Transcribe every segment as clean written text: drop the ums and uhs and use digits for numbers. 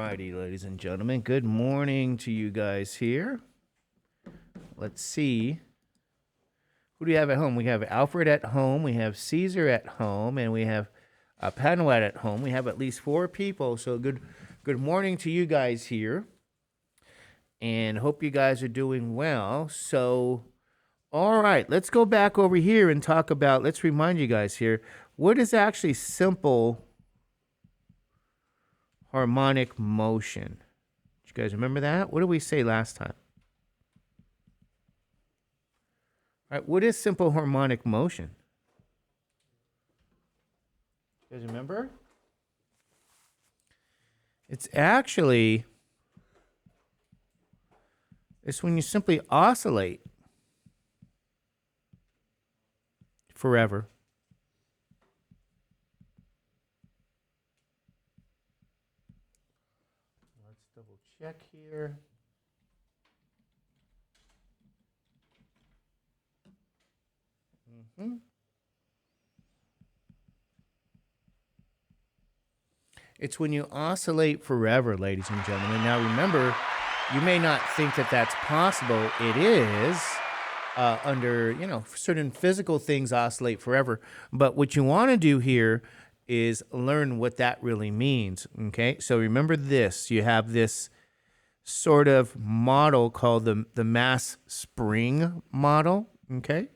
righty, ladies and gentlemen. Good morning to you guys here. Let's see. Who do you have at home? We have Alfred at home, we have Caesar at home, and we have Panuat at home. We have at least 4 people, so good morning to you guys here. And hope you guys are doing well. So, all right, let's go back over here and talk about, let's remind you guys here, what is actually simple harmonic motion? Did you guys remember that? What did we say last time? All right, what is simple harmonic motion? You guys remember? It's when you simply oscillate forever. Let's double check here. It's when you oscillate forever, ladies and gentlemen. Now remember, you may not think that that's possible. It is. Under, certain physical things oscillate forever. But what you want to do here is learn what that really means, okay? So remember this. You have this sort of model called the mass spring model, okay?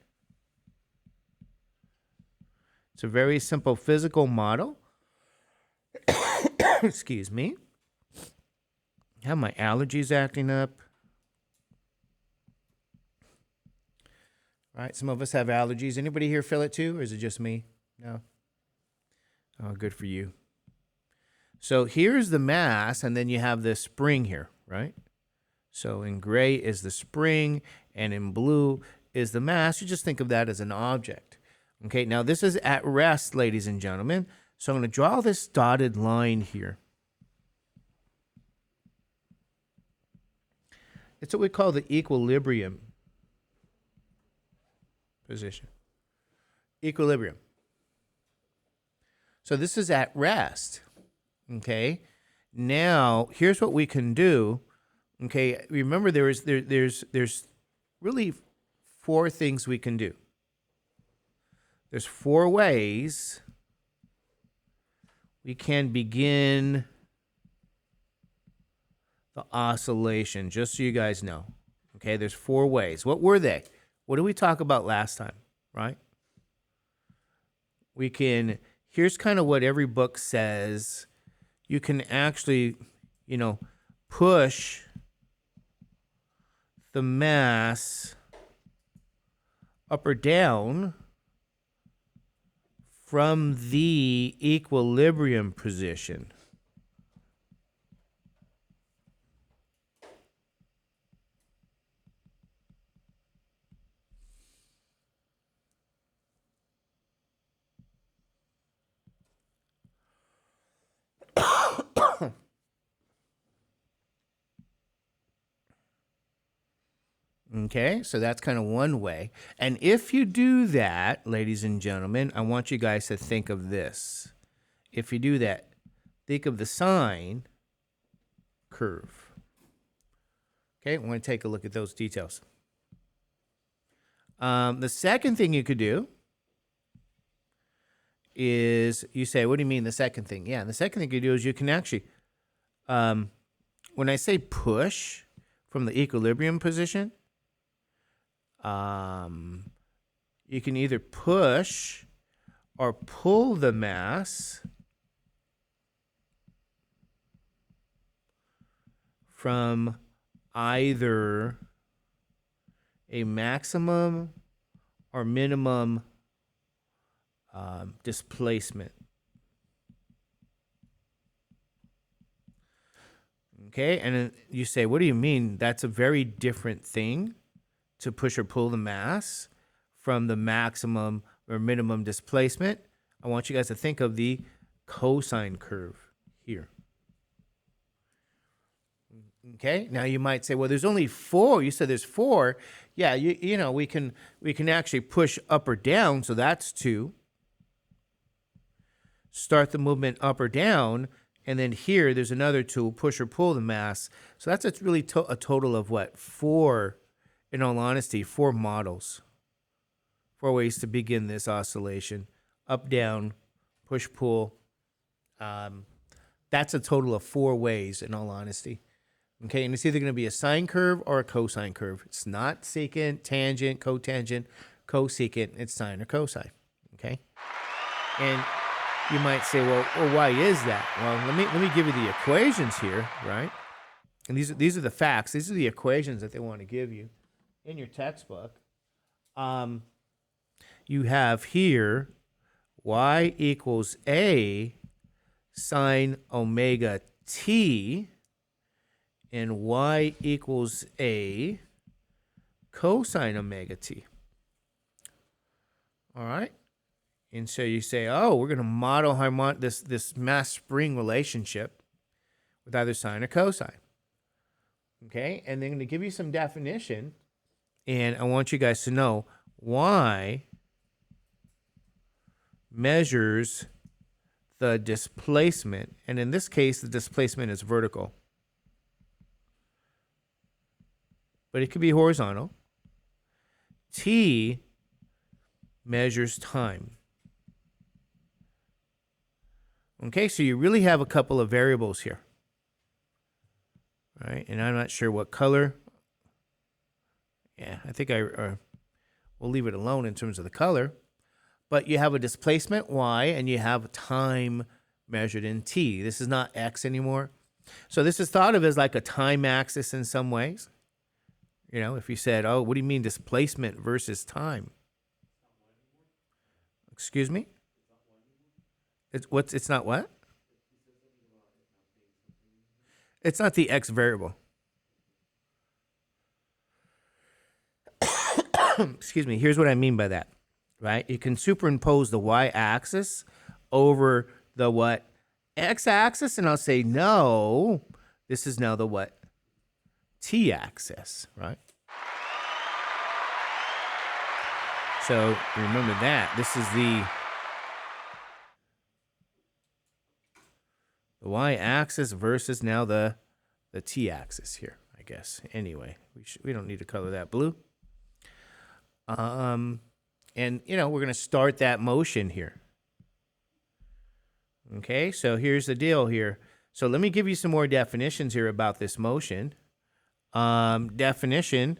It's a very simple physical model. Excuse me. I have my allergies acting up. All right, some of us have allergies. Anybody here feel it too, or is it just me? No? Oh, good for you. So here's the mass, and then you have this spring here, right? So in gray is the spring, and in blue is the mass. You just think of that as an object. Okay, now this is at rest, ladies and gentlemen. So I'm going to draw this dotted line here. It's what we call the equilibrium position. Equilibrium. So this is at rest. Okay. Now, here's what we can do. Okay. Remember, there's really 4 things we can do. There's 4 ways we can begin the oscillation, just so you guys know. Okay, there's 4 ways. What were they? What did we talk about last time, right? Here's kind of what every book says. You can actually, push the mass up or down from the equilibrium position. Okay, so that's kind of one way. And if you do that, ladies and gentlemen, I want you guys to think of this. If you do that, think of the sine curve. Okay, I want to take a look at those details. The second thing you could do is, you say, what do you mean the second thing? Yeah, the second thing you do is you can actually, when I say push from the equilibrium position, you can either push or pull the mass from either a maximum or minimum displacement. Okay, and then you say, what do you mean? That's a very different thing, to push or pull the mass from the maximum or minimum displacement. I want you guys to think of the cosine curve here. Okay, now you might say, well, there's only 4. You said there's 4. Yeah, we can actually push up or down, so that's 2. Start the movement up or down, And then here, there's another tool, push or pull the mass. So that's really a total of what? 4, in all honesty, 4 models. 4 ways to begin this oscillation. Up, down, push, pull. That's a total of 4 ways, in all honesty. Okay, and it's either going to be a sine curve or a cosine curve. It's not secant, tangent, cotangent, cosecant. It's sine or cosine. Okay, and you might say, well, why is that? Well, let me give you the equations here, right? And these are the facts. These are the equations that they want to give you in your textbook. You have here y equals a sine omega t, and y equals a cosine omega t. All right? And so you say, oh, we're going to model this mass spring relationship with either sine or cosine. Okay? And they're going to give you some definition, and I want you guys to know y measures the displacement, and in this case, the displacement is vertical. But it could be horizontal. T measures time. Okay, so you really have a couple of variables here. All right, and I'm not sure what color. Yeah, I think we'll leave it alone in terms of the color. But you have a displacement y, and you have time measured in t. This is not x anymore. So this is thought of as like a time axis in some ways. You know, if you said, oh, what do you mean displacement versus time? Excuse me? It's not what? It's not the x variable. Excuse me. Here's what I mean by that, right? You can superimpose the y-axis over the what? X-axis, and I'll say, no, this is now the what? T-axis, right? So remember that. This is the y-axis versus now the t-axis here, I guess. Anyway, we don't need to color that blue. And, you know, we're going to start that motion here. Okay, so here's the deal here. So let me give you some more definitions here about this motion. Definition,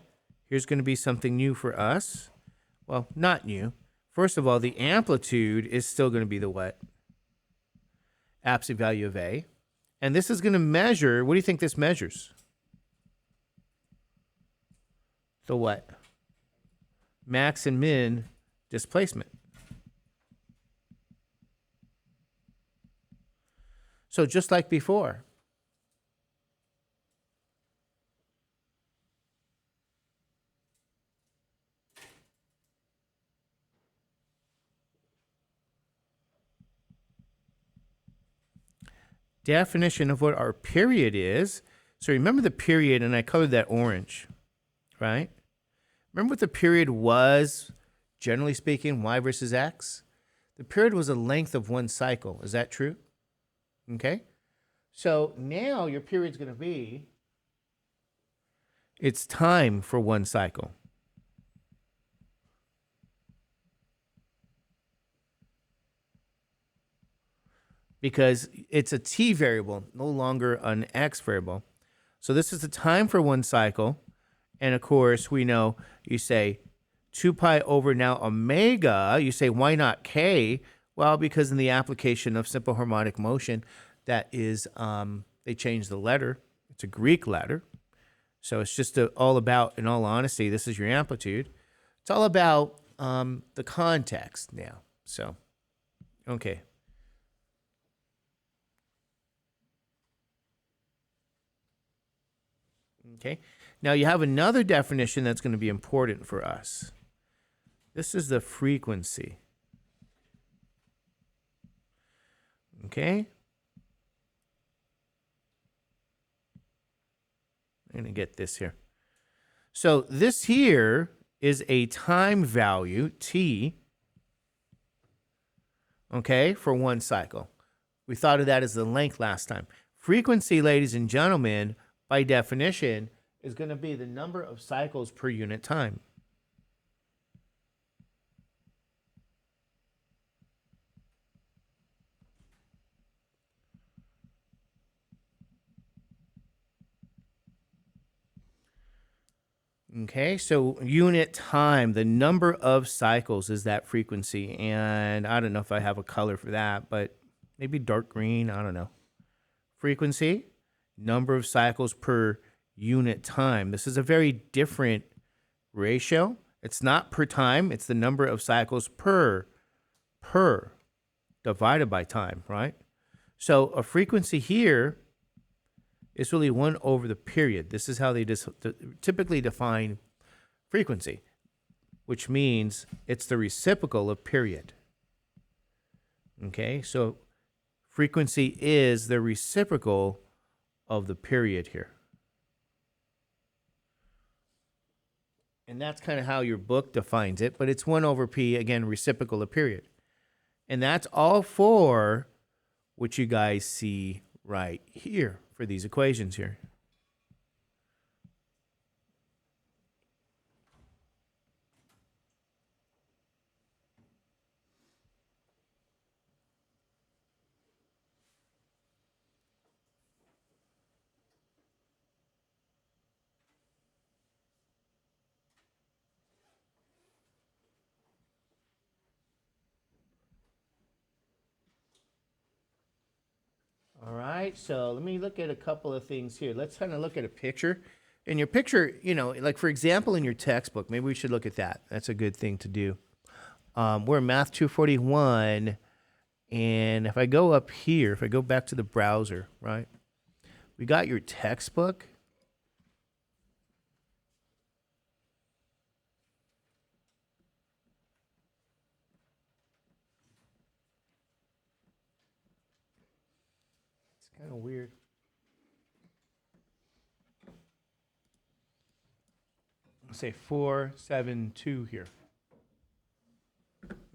here's going to be something new for us. Well, not new. First of all, the amplitude is still going to be the what? Absolute value of A. And this is going to measure, what do you think this measures? The what? Max and min displacement. So just like before. Definition of what our period is. So remember the period, and I colored that orange, right? Remember what the period was, generally speaking, y versus x? The period was the length of one cycle. Is that true? Okay. So now your period's going to be, it's time for one cycle. Because it's a t variable, no longer an x variable. So this is the time for one cycle. And of course, we know you say 2 pi over now omega. You say, why not k? Well, because in the application of simple harmonic motion, that is, they changed the letter. It's a Greek letter. So it's just all about, in all honesty, this is your amplitude. It's all about the context now. So, okay. Okay. Now you have another definition that's going to be important for us. This is the frequency. Okay. I'm going to get this here. So this here is a time value, t, okay, for one cycle. We thought of that as the length last time. Frequency, ladies and gentlemen, by definition, is going to be the number of cycles per unit time. Okay, so unit time, the number of cycles is that frequency. And I don't know if I have a color for that, but maybe dark green, I don't know. Frequency, number of cycles per unit time. This is a very different ratio. It's not per time, it's the number of cycles per divided by time, right? So a frequency here is really 1 over the period. This is how they typically define frequency, which means it's the reciprocal of period. Okay, so frequency is the reciprocal of the period here. And that's kind of how your book defines it, but it's 1 over p, again, reciprocal of period. And that's all for what you guys see right here for these equations here. All right, so let me look at a couple of things here. Let's kind of look at a picture. In your picture, you know, like for example, in your textbook, maybe we should look at that. That's a good thing to do. We're in Math 241, and if I go up here, if I go back to the browser, right, we got your textbook. It's kind of weird. Let's say 472 here.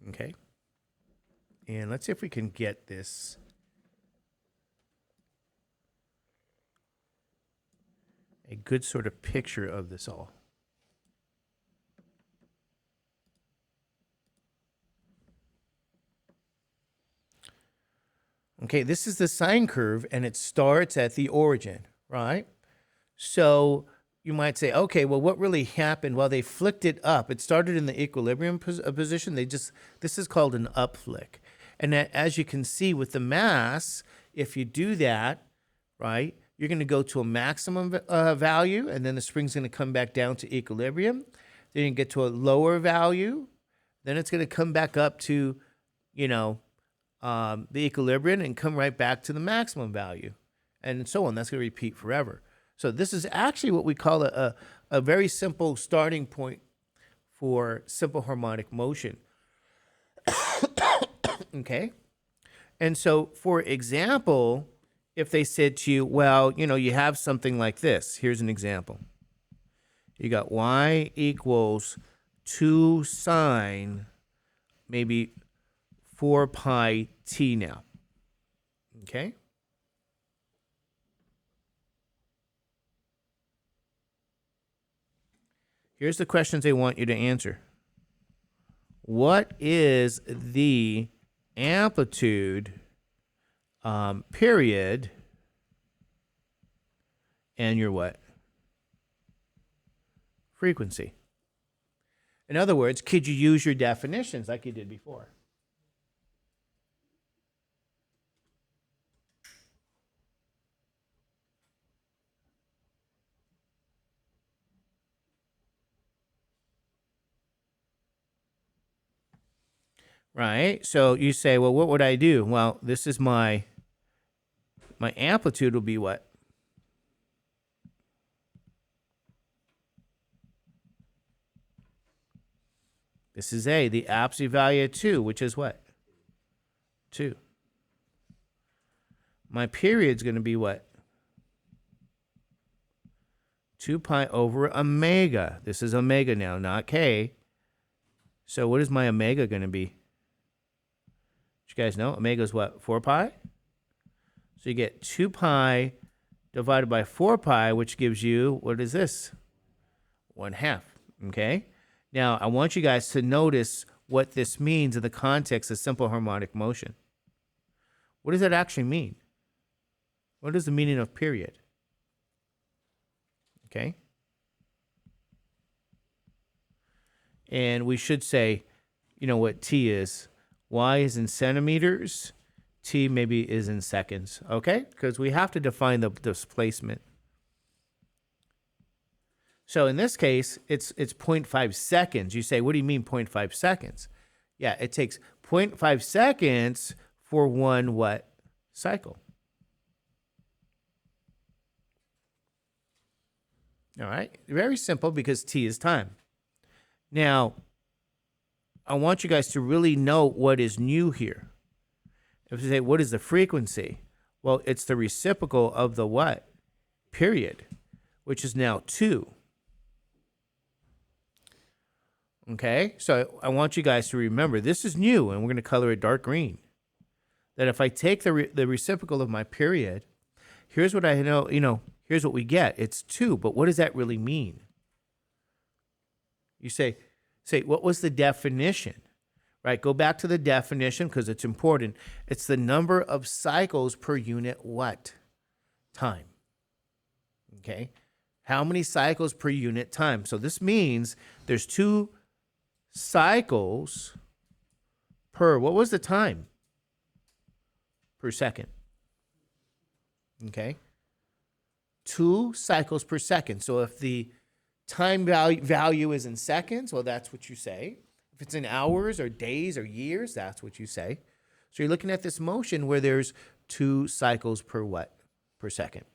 Okay. And let's see if we can get this. A good sort of picture of this all. Okay, this is the sine curve, and it starts at the origin, right? So you might say, okay, well, what really happened? Well, they flicked it up. It started in the equilibrium position. This is called an up flick. And as you can see with the mass, if you do that, right, you're going to go to a maximum value, and then the spring's going to come back down to equilibrium. Then you get to a lower value. Then it's going to come back up to, you know, the equilibrium and come right back to the maximum value, and so on. That's going to repeat forever. So this is actually what we call a very simple starting point for simple harmonic motion. Okay? And so, for example, if they said to you, well, you know, you have something like this. Here's an example. You got y equals 2 sine, maybe 4 pi t now. Okay? Here's the questions they want you to answer. What is the amplitude, period, and your what? Frequency. In other words, could you use your definitions like you did before? Right? So you say, well, what would I do? Well, this is my amplitude will be what? This is A, the absolute value of 2, which is what? 2. My period's going to be what? 2 pi over omega. This is omega now, not K. So what is my omega going to be? You guys know omega is what? 4 pi? So you get 2 pi divided by 4 pi, which gives you, what is this? 1/2, okay? Now, I want you guys to notice what this means in the context of simple harmonic motion. What does that actually mean? What is the meaning of period? Okay? And we should say, you know what T is. Y is in centimeters. T maybe is in seconds, okay? Because we have to define the displacement. So in this case, it's 0.5 seconds. You say, what do you mean 0.5 seconds? Yeah, it takes 0.5 seconds for one what? Cycle. All right, very simple because T is time. Now, I want you guys to really know what is new here. If you say, what is the frequency? Well, it's the reciprocal of the what? Period, which is now 2. Okay, so I want you guys to remember, this is new, and we're going to color it dark green. That if I take the reciprocal of my period, here's what I know, here's what we get. It's 2, but what does that really mean? You say, what was the definition? Right, go back to the definition because it's important. It's the number of cycles per unit what? Time. Okay, how many cycles per unit time? So this means there's 2 cycles per, what was the time? Per second. Okay, 2 cycles per second. So if the time value is in seconds, well, that's what you say. If it's in hours or days or years, that's what you say. So you're looking at this motion where there's 2 cycles per what? Per second.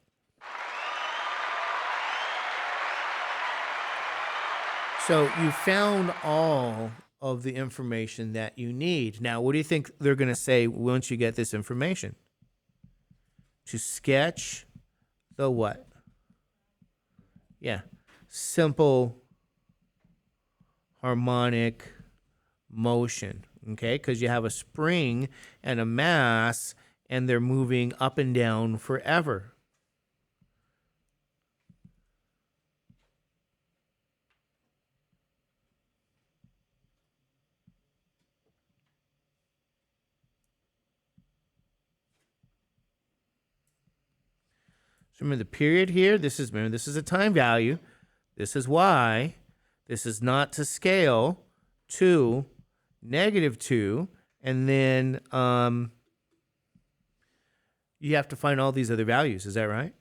So you found all of the information that you need. Now, what do you think they're going to say once you get this information? To sketch the what? Yeah, simple harmonic motion, okay? Because you have a spring and a mass, and they're moving up and down forever. So remember the period here, this is a time value. This is y. This is not to scale. 2, -2, and then you have to find all these other values. Is that right?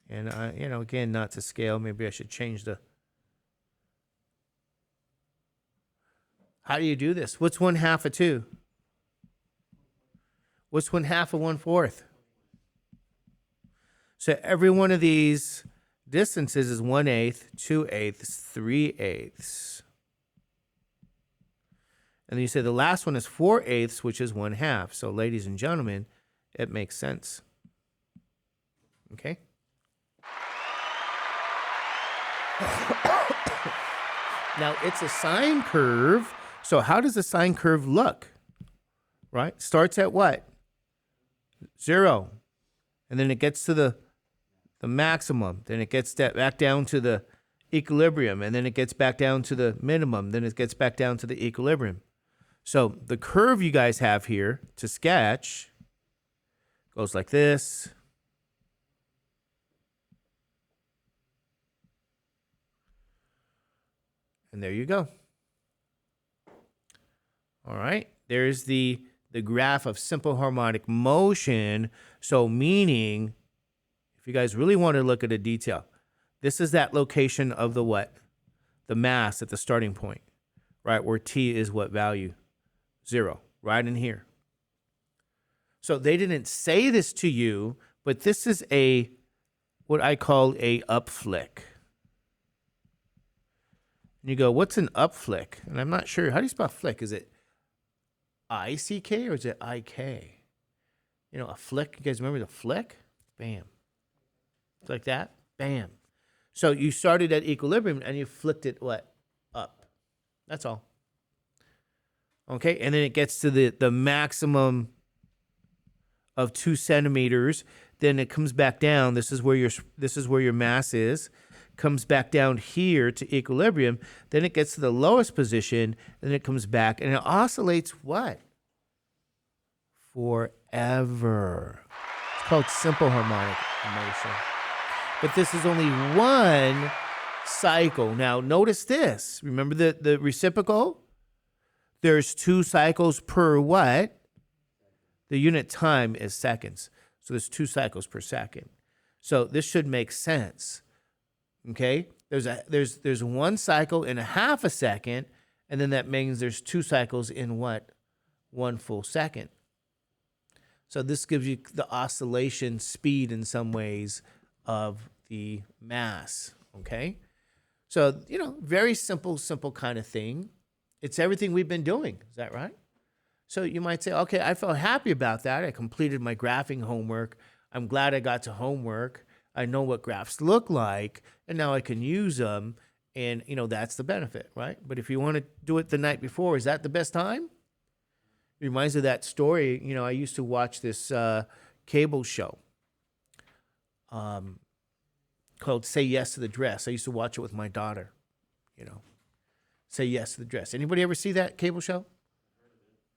And again, not to scale. Maybe I should change the. How do you do this? What's 1/2 of 2? What's 1/2 of 1/4? So every one of these distances is 1/8, 2/8, 3/8. And then you say the last one is 4/8, which is 1/2. So ladies and gentlemen, it makes sense. Okay? Now it's a sine curve. So how does a sine curve look? Right? Starts at what? 0. And then it gets to the maximum. Then it gets back down to the equilibrium. And then it gets back down to the minimum. Then it gets back down to the equilibrium. So the curve you guys have here to sketch goes like this. And there you go. All right. There's the graph of simple harmonic motion. So meaning, if you guys really want to look at a detail, this is that location of the what? The mass at the starting point, right? Where T is what value? 0, right in here. So they didn't say this to you, but this is what I call a up flick. And you go, what's an up flick? And I'm not sure. How do you spell flick? Is it I-C-K or is it I-K? A flick. You guys remember the flick? Bam. It's like that. Bam. So you started at equilibrium and you flicked it what? Up. That's all. Okay, and then it gets to the maximum of 2 centimeters. Then it comes back down. This is where your mass is. Comes back down here to equilibrium. Then it gets to the lowest position. Then it comes back and it oscillates what? Forever. It's called simple harmonic motion. But this is only one cycle. Now notice this. Remember the reciprocal? There's 2 cycles per what? The unit time is seconds. So there's 2 cycles per second. So this should make sense. Okay? There's 1 cycle in a half a second, and then that means there's 2 cycles in what? 1 full second. So this gives you the oscillation speed in some ways of the mass. Okay? So, very simple kind of thing. It's everything we've been doing. Is that right? So you might say, okay, I felt happy about that. I completed my graphing homework. I'm glad I got to homework. I know what graphs look like, and now I can use them. And, that's the benefit, right? But if you want to do it the night before, is that the best time? It reminds me of that story. I used to watch this cable show called Say Yes to the Dress. I used to watch it with my daughter, Say Yes to the Dress. Anybody ever see that cable show?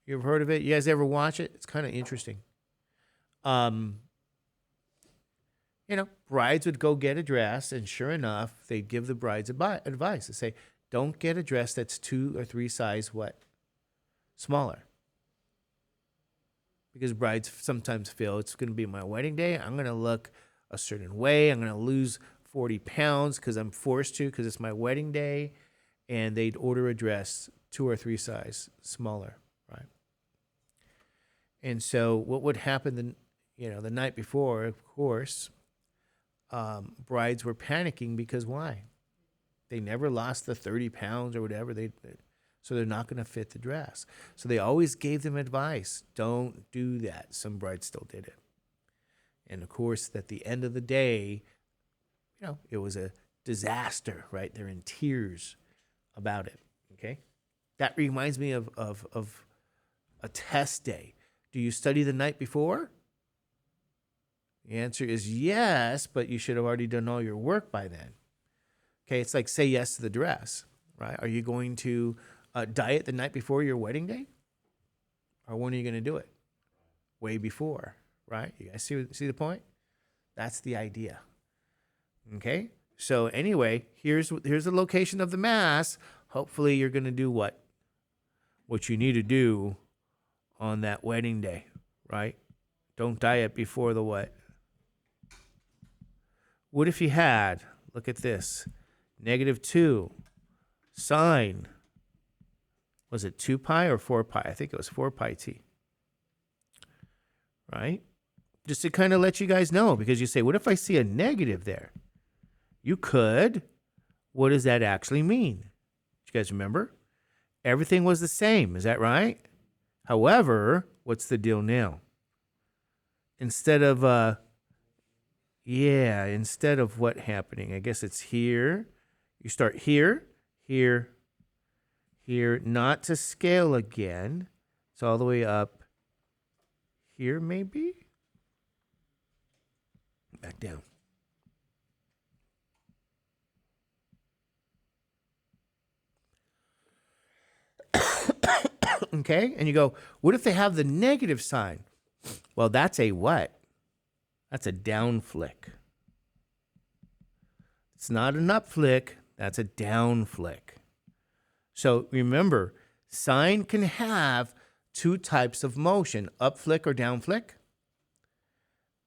You ever heard of it? You guys ever watch it? It's kind of interesting. Brides would go get a dress, and sure enough, they'd give the brides advice. They say, don't get a dress that's 2 or 3 size what? Smaller. Because brides sometimes feel it's going to be my wedding day. I'm going to look a certain way. I'm going to lose 40 pounds because I'm forced to because it's my wedding day. And they'd order a dress 2 or 3 size smaller, right? And so what would happen the night before, of course, brides were panicking because why? They never lost the 30 pounds or whatever. So they're not going to fit the dress. So they always gave them advice. Don't do that. Some brides still did it. And of course, at the end of the day, it was a disaster, right? They're in tears about it, okay? That reminds me of a test day. Do you study the night before? The answer is yes, but you should have already done all your work by then. Okay, it's like say yes to the dress, right? Are you going to diet the night before your wedding day? Or when are you going to do it? Way before, right? You guys see the point? That's the idea. Okay? So anyway, here's the location of the mass. Hopefully you're going to do what you need to do on that wedding day, right? Don't diet before the what? What if you had, look at this, -2 sine, was it 2 pi or 4 pi? I think it was 4 pi t, right? Just to kind of let you guys know, because you say, what if I see a negative there? You could. What does that actually mean? You guys remember? Everything was the same. Is that right? However, what's the deal now? Instead of what happening? I guess it's here. You start here, here, here, not to scale again. It's all the way up here, maybe? Back down. Okay, and you go, what if they have the negative sign? Well, that's a what? That's a down flick. It's not an up flick, that's a down flick. So remember, sine can have 2 types of motion, up flick or down flick.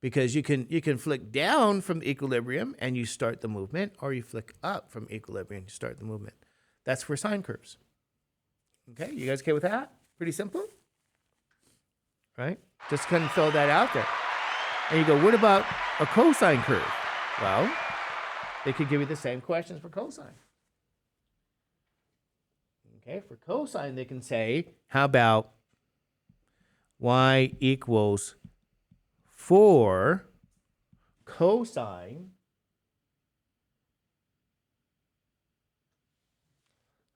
Because you can flick down from equilibrium and you start the movement, or you flick up from equilibrium and you start the movement. That's for sine curves. Okay, you guys okay with that? Pretty simple, right? Just kind of throw that out there. And you go, what about a cosine curve? Well, they could give you the same questions for cosine. Okay, for cosine, they can say, how about y equals 4 cosine.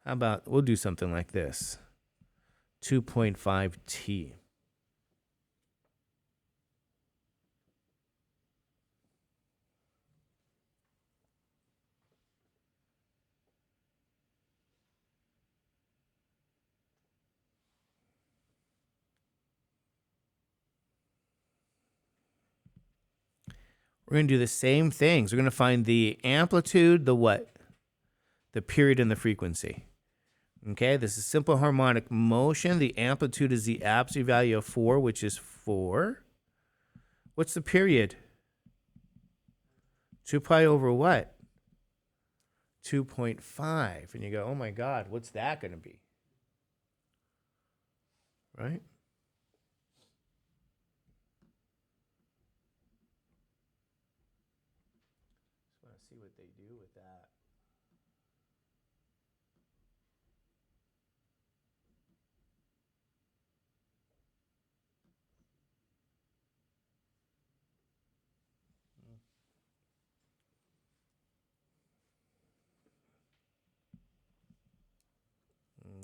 How about, we'll do something like this. 2.5t. We're going to do the same things. We're going to find the amplitude, the what? The period, and the frequency. Okay, this is simple harmonic motion. The amplitude is the absolute value of 4, which is 4. What's the period? 2 pi over what? 2.5. And you go, oh my God, what's that going to be? Right? Just want to see what they do with that.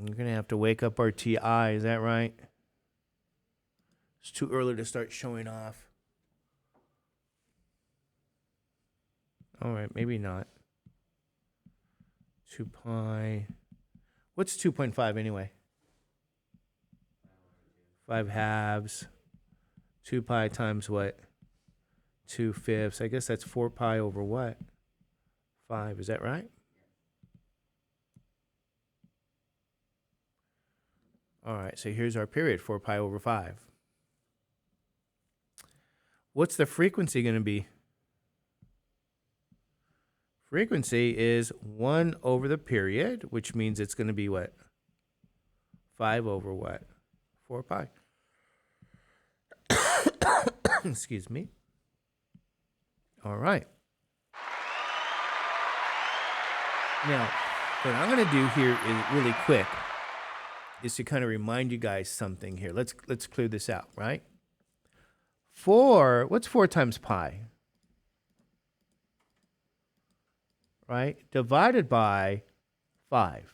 You're going to have to wake up our TI, is that right? It's too early to start showing off. All right, maybe not. 2 pi. What's 2.5 anyway? 5 halves. 2 pi times what? 2/5. I guess that's 4 pi over what? 5. Is that right? All right, so here's our period, 4 pi over 5. What's the frequency going to be? Frequency is 1 over the period, which means it's going to be what? 5 over what? 4 pi. Excuse me. All right. Now, what I'm going to do here is really quick is to kind of remind you guys something here. Let's clear this out, right? 4, what's 4 times pi? Right? Divided by 5.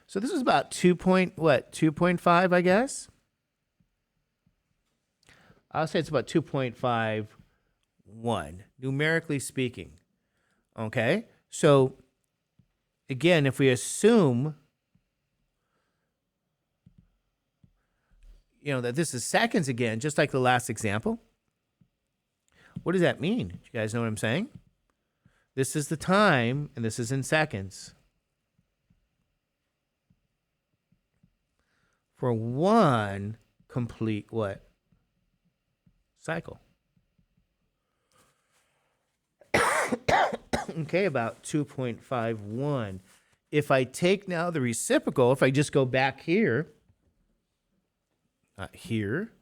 So this is about 2.5, I guess? I'll say it's about 2.51, numerically speaking. Okay? So, again, if we assume, that this is seconds again, just like the last example, what does that mean? Do you guys know what I'm saying? This is the time, and this is in seconds. For one complete what? Cycle. Okay, about 2.51. If I take now the reciprocal, if I just go back here, not here,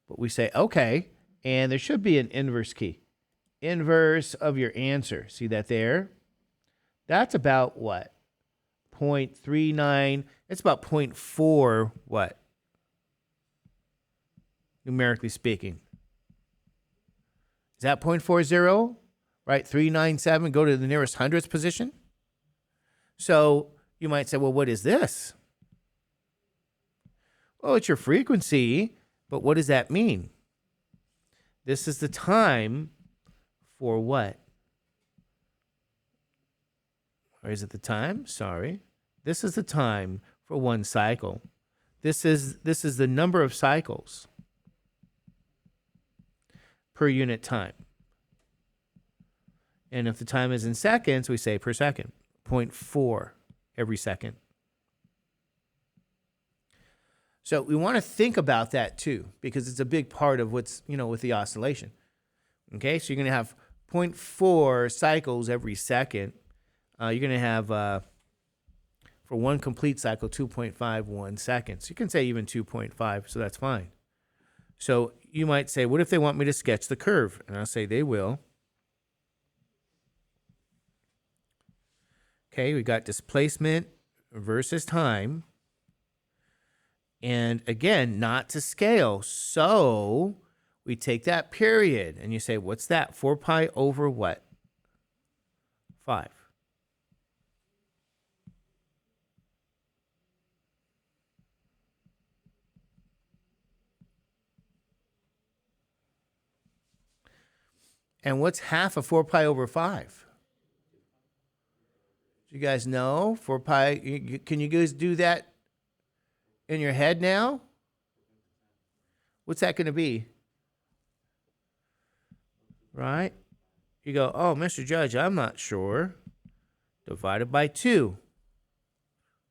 but we say, okay, and there should be an inverse key. Inverse of your answer. See that there? That's about what? 0.39. It's about 0.4 what? Numerically speaking. Is that 0.40? Right? 397, go to the nearest hundredths position. So you might say, well, what is this? Well, it's your frequency, but what does that mean? This is the time for what? Or is it the time? Sorry. This is the time for one cycle. This is the number of cycles per unit time. And if the time is in seconds, we say per second, 0.4 every second. So we want to think about that too, because it's a big part of what's, with the oscillation. Okay, so you're going to have 0.4 cycles every second. You're going to have, for one complete cycle, 2.51 seconds. You can say even 2.5, so that's fine. So you might say, what if they want me to sketch the curve? And I'll say they will. Okay, we got displacement versus time. And again, not to scale. So we take that period and you say, what's that? 4 pi over what? 5. And what's half of 4 pi over 5? Do you guys know? 4 pi, can you guys do that in your head now? What's that going to be? right? You go, oh, Mr. Judge, I'm not sure. Divided by 2.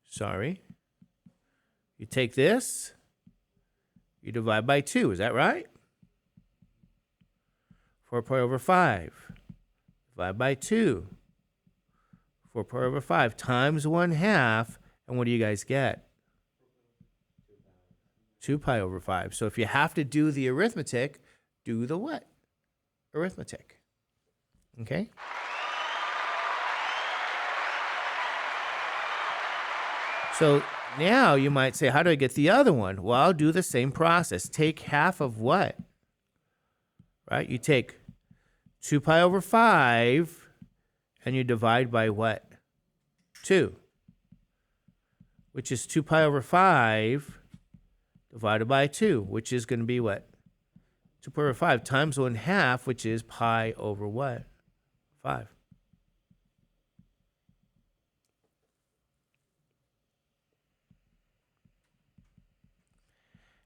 Sorry. You take this, you divide by 2. Is that right? 4 pi over 5. Divide by 2. 4 pi over 5 times 1/2. And what do you guys get? 2 pi over 5. So if you have to do the arithmetic, do the what? Arithmetic. Okay? So now you might say, how do I get the other one? Well, I'll do the same process. Take half of what? Right? You take 2 pi over 5 and you divide by what? 2. Which is 2 pi over 5 divided by 2, which is going to be what? 2 pi over 5 times 1/2, which is pi over what? 5.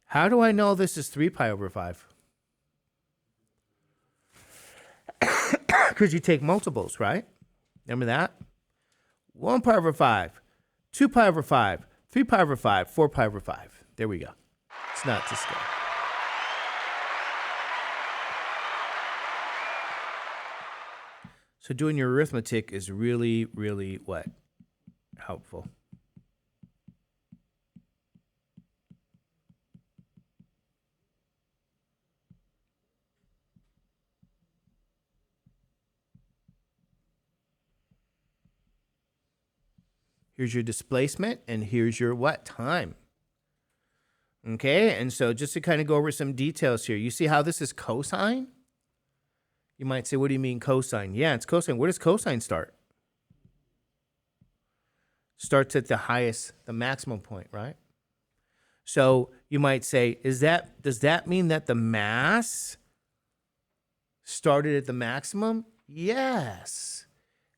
How do I know this is 3 pi over 5? Because you take multiples, right? Remember that? 1 pi over 5, 2 pi over 5, 3 pi over 5, 4 pi over 5. There we go. It's not to scale. So doing your arithmetic is really, really what? Helpful. Here's your displacement, and here's your what? Time. Okay, and so just to kind of go over some details here, you see how this is cosine? You might say, what do you mean cosine? Yeah, it's cosine. Where does cosine start? Starts at the highest, the maximum point, right? So you might say, does that mean that the mass started at the maximum? Yes.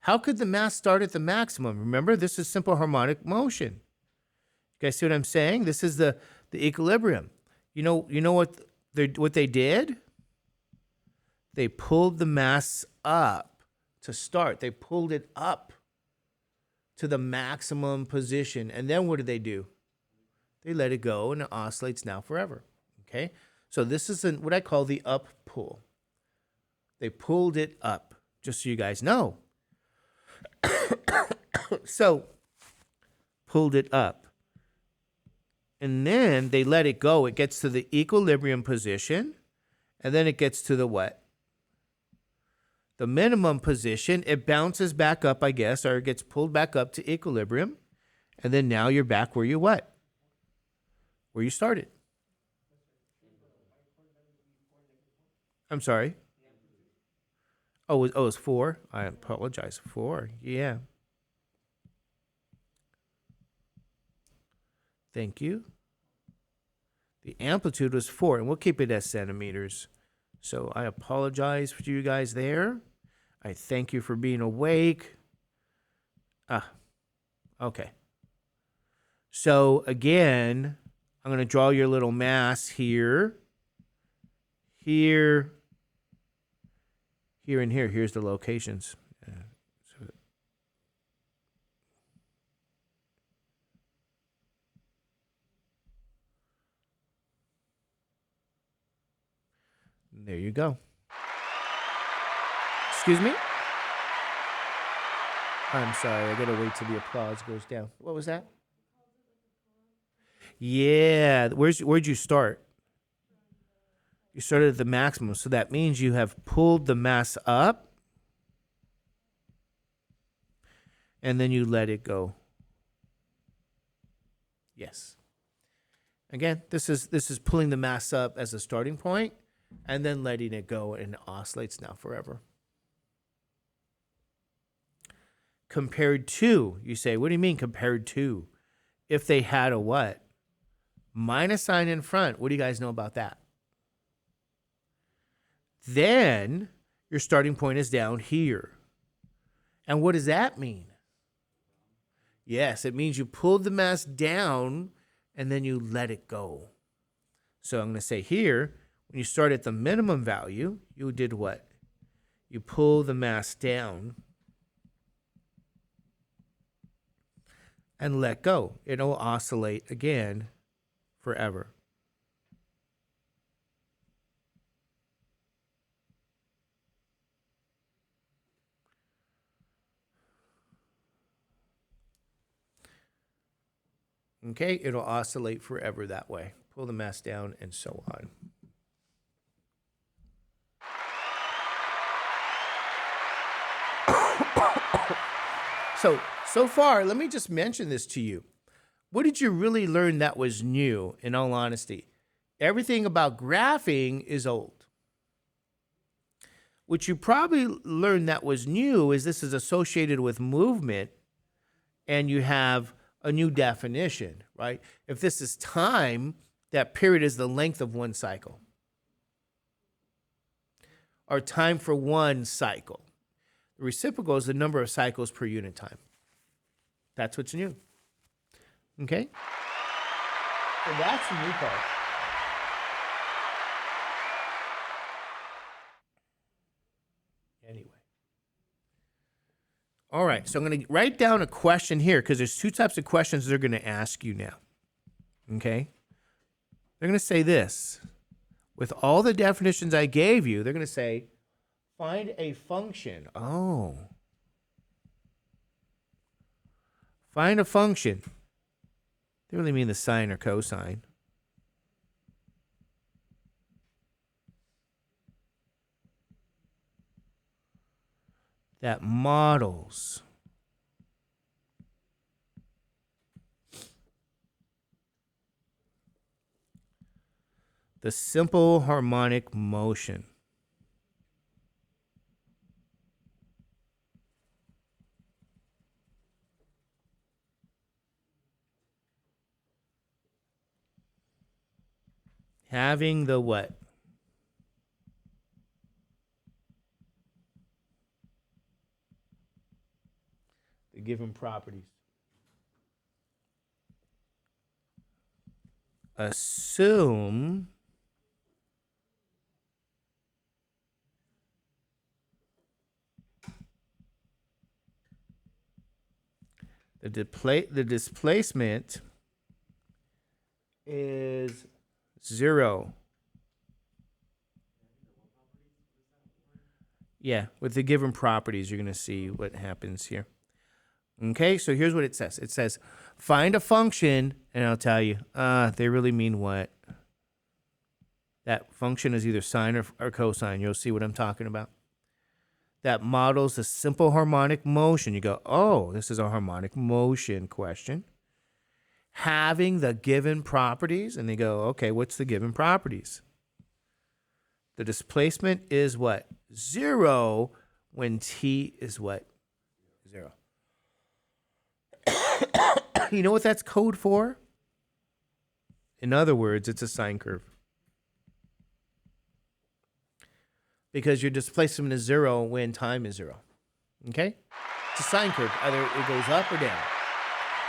How could the mass start at the maximum? Remember, this is simple harmonic motion. You guys see what I'm saying? This is the equilibrium. You know what they did? They pulled the mass up to start. They pulled it up to the maximum position. And then what did they do? They let it go, and it oscillates now forever. Okay? So this is what I call the up pull. They pulled it up, just so you guys know. So, pulled it up. And then they let it go. It gets to the equilibrium position. And then it gets to the what? The minimum position. It bounces back up, I guess, or it gets pulled back up to equilibrium. And then now you're back where you what? Where you started. I'm sorry. Oh, it's 4. I apologize. 4. Yeah. Thank you. The amplitude was 4, and we'll keep it as centimeters. So I apologize for you guys there. I thank you for being awake. Okay. So again, I'm going to draw your little mass here. Here, and here. Here's the locations. There you go. Excuse me? I'm sorry. I gotta wait till the applause goes down. What was that? Yeah. Where'd you start? You started at the maximum. So that means you have pulled the mass up, and then you let it go. Yes. Again, this is pulling the mass up as a starting point, and then letting it go, and it oscillates now forever. Compared to, you say, what do you mean compared to? If they had a what? Minus sign in front. What do you guys know about that? Then your starting point is down here. And what does that mean? Yes, it means you pulled the mass down and then you let it go. So I'm going to say here, when you start at the minimum value, you did what? you pull the mass down and let go. It'll oscillate again forever. Okay, it'll oscillate forever that way. Pull the mass down and so on. So far, let me just mention this to you. What did you really learn that was new, in all honesty? Everything about graphing is old. What you probably learned that was new is this is associated with movement, and you have a new definition, right? If this is time, that period is the length of one cycle, or time for one cycle. The reciprocal is the number of cycles per unit time. That's what's new. Okay? So that's the new part. Anyway. All right, so I'm going to write down a question here because there's two types of questions they're going to ask you now. Okay? They're going to say this. With all the definitions I gave you, they're going to say, find a function. Oh. Find a function. They really mean the sine or cosine. That models the simple harmonic motion. Having the what? The given properties. Assume the displacement is 0. Yeah, with the given properties, you're going to see what happens here. Okay, so here's what it says. It says, find a function, and I'll tell you, they really mean what? That function is either sine or cosine. You'll see what I'm talking about. That models a simple harmonic motion. You go, oh, this is a harmonic motion question. Having the given properties, and they go, okay, what's the given properties? The displacement is what? 0 when t is what? 0. You know what that's code for? In other words, it's a sine curve. Because your displacement is 0 when time is 0. Okay? It's a sine curve. Either it goes up or down.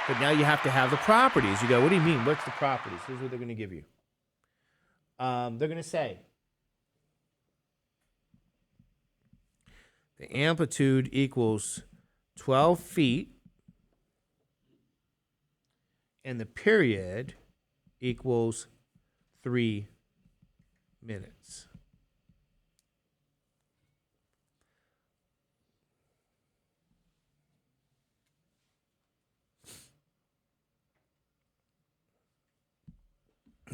But now you have to have the properties. You go, what do you mean? What's the properties? Here's what they're going to give you. They're going to say the amplitude equals 12 feet and the period equals 3 minutes.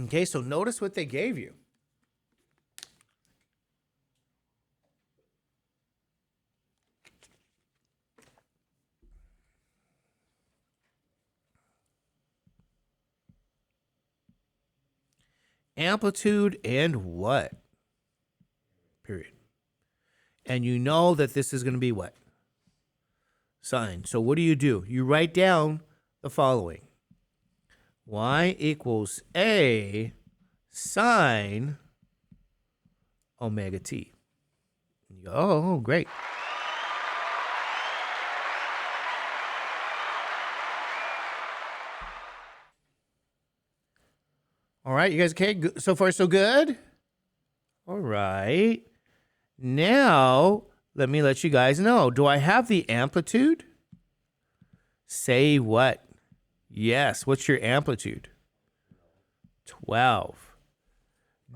Okay, so notice what they gave you. Amplitude and what? Period. And you know that this is going to be what? Sine. So what do? You write down the following. Y equals A sine omega t. And you go, oh, great. All right, you guys okay? So far, so good? All right. Now, let me let you guys know. Do I have the amplitude? Say what? Yes. What's your amplitude? 12.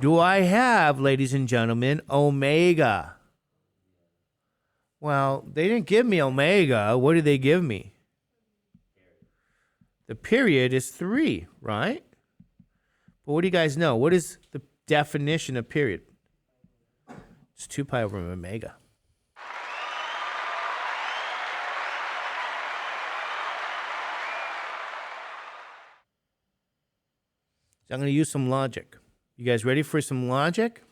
Do I have, ladies and gentlemen, omega? Well, they didn't give me omega. What did they give me? The period is 3, right? But what do you guys know? What is the definition of period? It's 2 pi over omega. So I'm going to use some logic. You guys ready for some logic?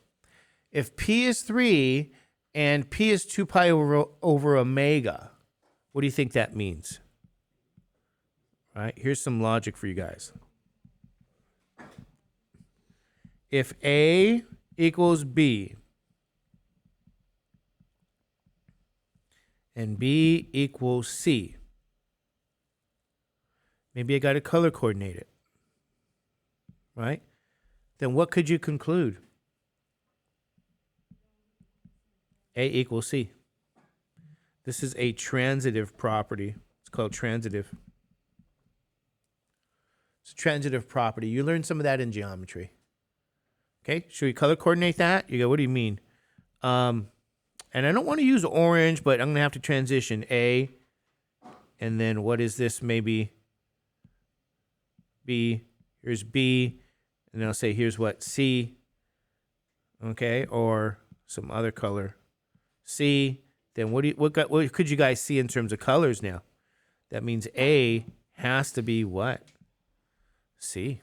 If P is 3 and P is 2 pi over omega, what do you think that means? All right, here's some logic for you guys. If A equals B and B equals C, maybe I got to color coordinate it, right? Then what could you conclude? A equals C. This is a transitive property. It's called transitive. It's a transitive property. You learned some of that in geometry. Okay, should we color coordinate that? You go, what do you mean? And I don't want to use orange, but I'm going to have to transition A. And then what is this? Maybe B. Here's B. And then I'll say, here's what? C. Okay, or some other color. C. Then what could you guys see in terms of colors now? That means A has to be what? C.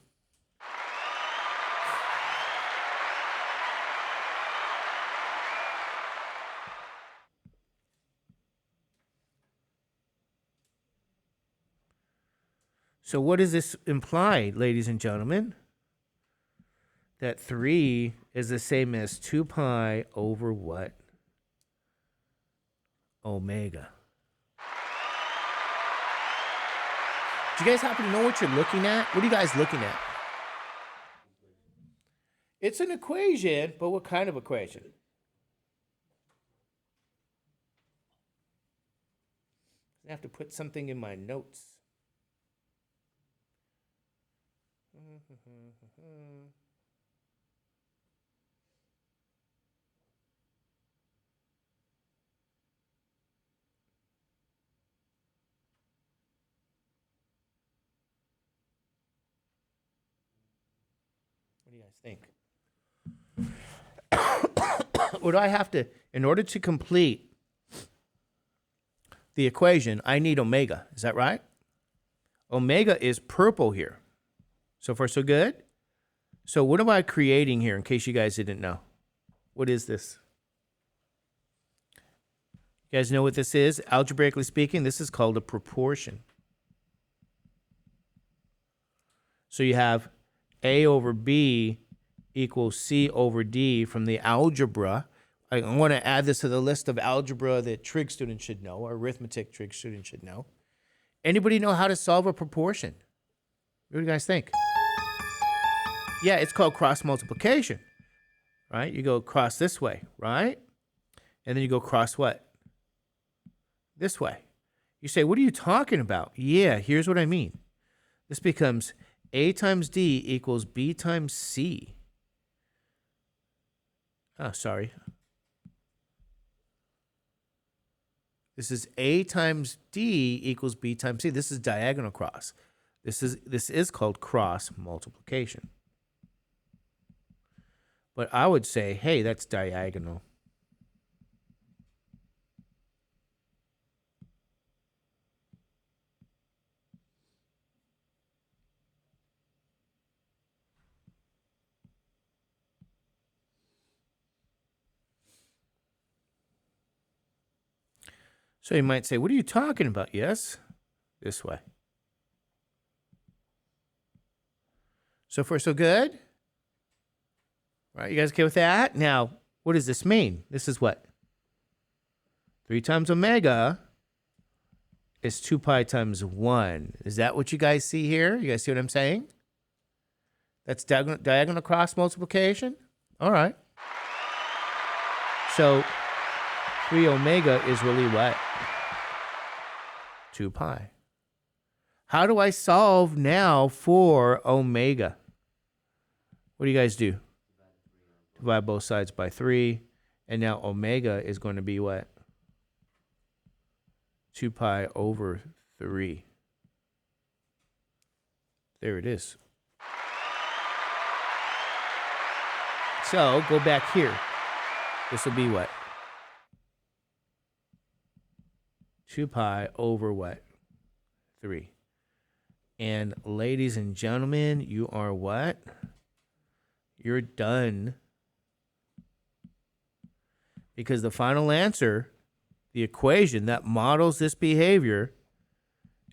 So what does this imply, ladies and gentlemen? That 3 is the same as 2 pi over what? Omega. Do you guys happen to know what you're looking at? What are you guys looking at? It's an equation, but what kind of equation? I have to put something in my notes. What do you guys think? What do I have to, in order to complete the equation, I need omega. Is that right? Omega is purple here. So far, so good? So what am I creating here, in case you guys didn't know? What is this? You guys know what this is? Algebraically speaking, this is called a proportion. So you have A over B equals C over D from the algebra. I want to add this to the list of algebra that trig students should know, or arithmetic trig students should know. Anybody know how to solve a proportion? What do you guys think? Yeah, it's called cross multiplication, right? You go cross this way, right? And then you go cross what? This way. You say, what are you talking about? Yeah, here's what I mean. This becomes A times D equals B times C. Oh, sorry. This is A times D equals B times C. This is diagonal cross. This is called cross multiplication. But I would say, hey, that's diagonal. So you might say, what are you talking about? Yes, this way. So far, so good? Right, you guys okay with that? Now, what does this mean? This is what? 3 times omega is 2 pi times 1. Is that what you guys see here? You guys see what I'm saying? That's diagonal cross multiplication? All right. So 3 omega is really what? 2 pi. How do I solve now for omega? What do you guys do? Divide both sides by 3. And now omega is going to be what? 2 pi over 3. There it is. So go back here. This will be what? 2 pi over what? 3. And ladies and gentlemen, you are what? You're done. Because the final answer, the equation that models this behavior,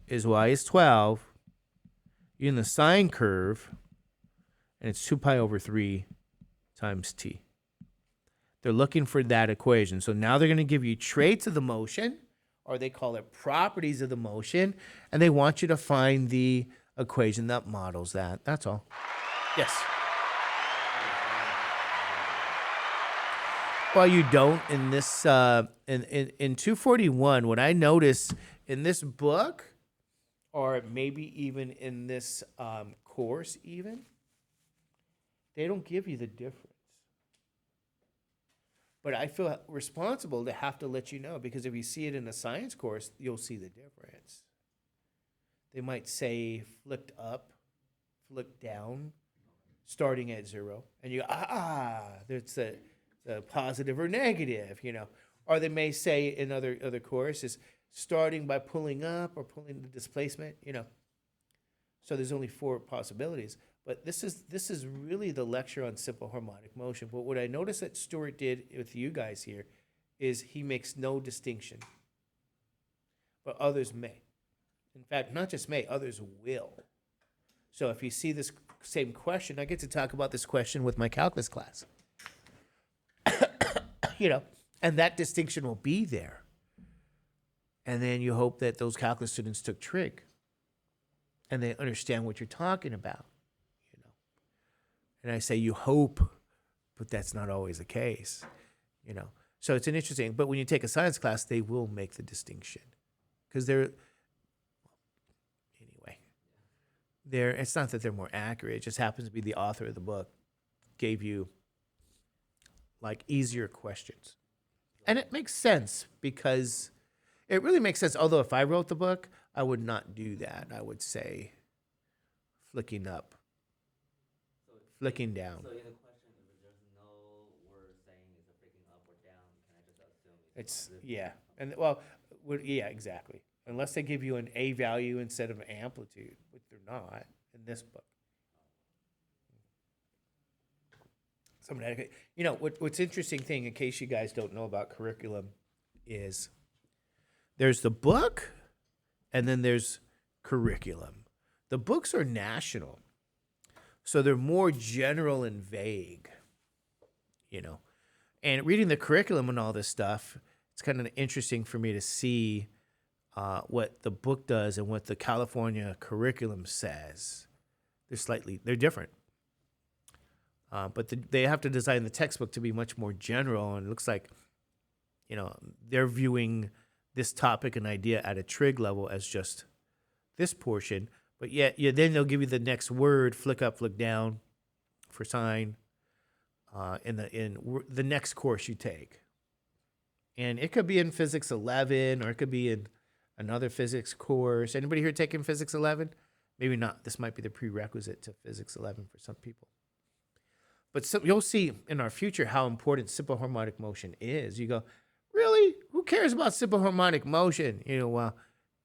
is y is 12 in the sine curve, and it's 2 pi over 3 times t. They're looking for that equation. So now they're going to give you traits of the motion, or they call it properties of the motion, and they want you to find the equation that models that. That's all. Yes? Well, you don't in this, in 241, what I notice in this book, or maybe even in this course even, they don't give you the difference. But I feel responsible to have to let you know, because if you see it in a science course, you'll see the difference. They might say flipped up, flipped down, starting at 0. And you go, there's a positive or negative, you know. Or they may say in other courses, starting by pulling up or pulling the displacement, you know. So there's only 4 possibilities. But this is really the lecture on simple harmonic motion. But what I noticed that Stuart did with you guys here is he makes no distinction. But others may. In fact, not just may, others will. So if you see this same question, I get to talk about this question with my calculus class. You know, and that distinction will be there. And then you hope that those calculus students took trig and they understand what you're talking about, you know. And I say you hope, but that's not always the case, you know. So it's an interesting, but when you take a science class, they will make the distinction because it's not that they're more accurate. It just happens to be the author of the book gave you like easier questions. And it makes sense because it really makes sense. Although if I wrote the book, I would not do that. I would say flicking up, flicking down. So in the question, if there's no word saying is it flicking up or down, can I just assume it's yeah. And well, yeah, exactly. Unless they give you an A value instead of an amplitude, which they're not in this book. You know, what's interesting thing, in case you guys don't know about curriculum, is there's the book and then there's curriculum. The books are national, so they're more general and vague, you know. And reading the curriculum and all this stuff, it's kind of interesting for me to see what the book does and what the California curriculum says. They're different. But they have to design the textbook to be much more general, and it looks like, you know, they're viewing this topic and idea at a trig level as just this portion, but yet then they'll give you the next word, flick up, flick down, for sine, in the next course you take, and it could be in Physics 11 or it could be in another physics course. Anybody here taking Physics 11? Maybe not. This might be the prerequisite to Physics 11 for some people. But you'll see in our future how important simple harmonic motion is. You go, really? Who cares about simple harmonic motion? You know, well,